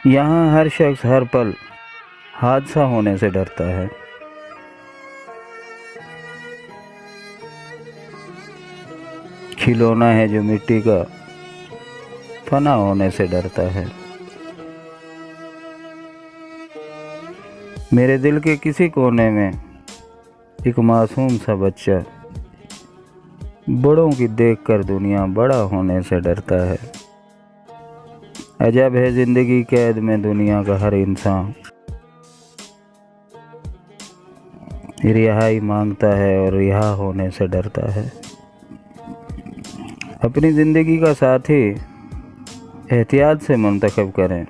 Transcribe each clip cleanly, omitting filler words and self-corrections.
यहाँ हर शख्स हर पल हादसा होने से डरता है। खिलौना है जो मिट्टी का फना होने से डरता है। मेरे दिल के किसी कोने में एक मासूम सा बच्चा बड़ों की देखकर दुनिया बड़ा होने से डरता है। अजब है जिंदगी कैद में दुनिया का हर इंसान रिहाई मांगता है और रिहा होने से डरता है। अपनी ज़िंदगी का साथी एहतियात से मुंतखब करें।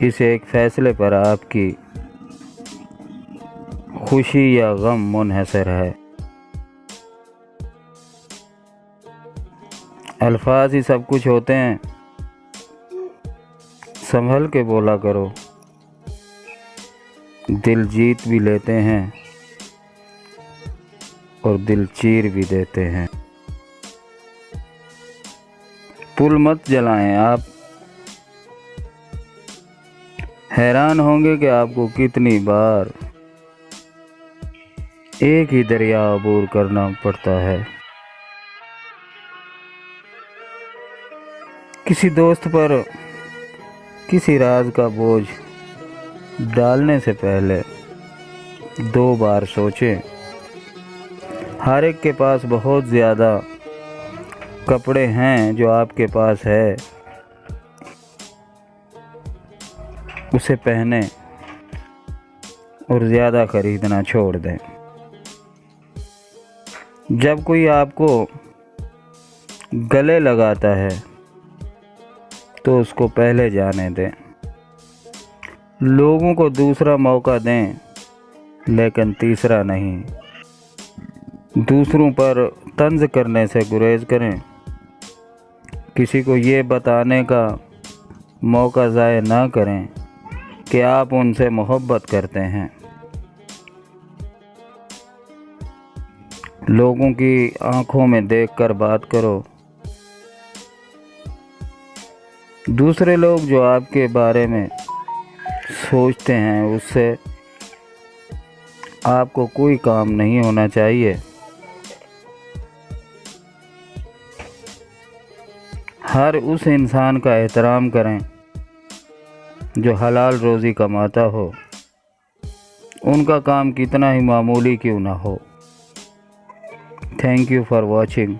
इस एक फ़ैसले पर आपकी खुशी या गम मुनहसर है। अल्फाज ही सब कुछ होते हैं, संभल के बोला करो। दिल जीत भी लेते हैं और दिल चीर भी देते हैं। पुल मत जलाएं, आप हैरान होंगे कि आपको कितनी बार एक ही दरिया अबूर करना पड़ता है। किसी दोस्त पर किसी राज का बोझ डालने से पहले 2 बार सोचें। हर एक के पास बहुत ज़्यादा कपड़े हैं, जो आपके पास है उसे पहने और ज़्यादा खरीदना छोड़ दें। जब कोई आपको गले लगाता है तो उसको पहले जाने दें। लोगों को दूसरा मौका दें, लेकिन तीसरा नहीं। दूसरों पर तंज करने से गुरेज करें। किसी को ये बताने का मौका ज़ाया ना करें कि आप उनसे मोहब्बत करते हैं। लोगों की आंखों में देखकर बात करो। दूसरे लोग जो आपके बारे में सोचते हैं उससे आपको कोई काम नहीं होना चाहिए। हर उस इंसान का एहतराम करें जो हलाल रोज़ी कमाता हो, उनका काम कितना ही मामूली क्यों ना हो। Thank you for watching.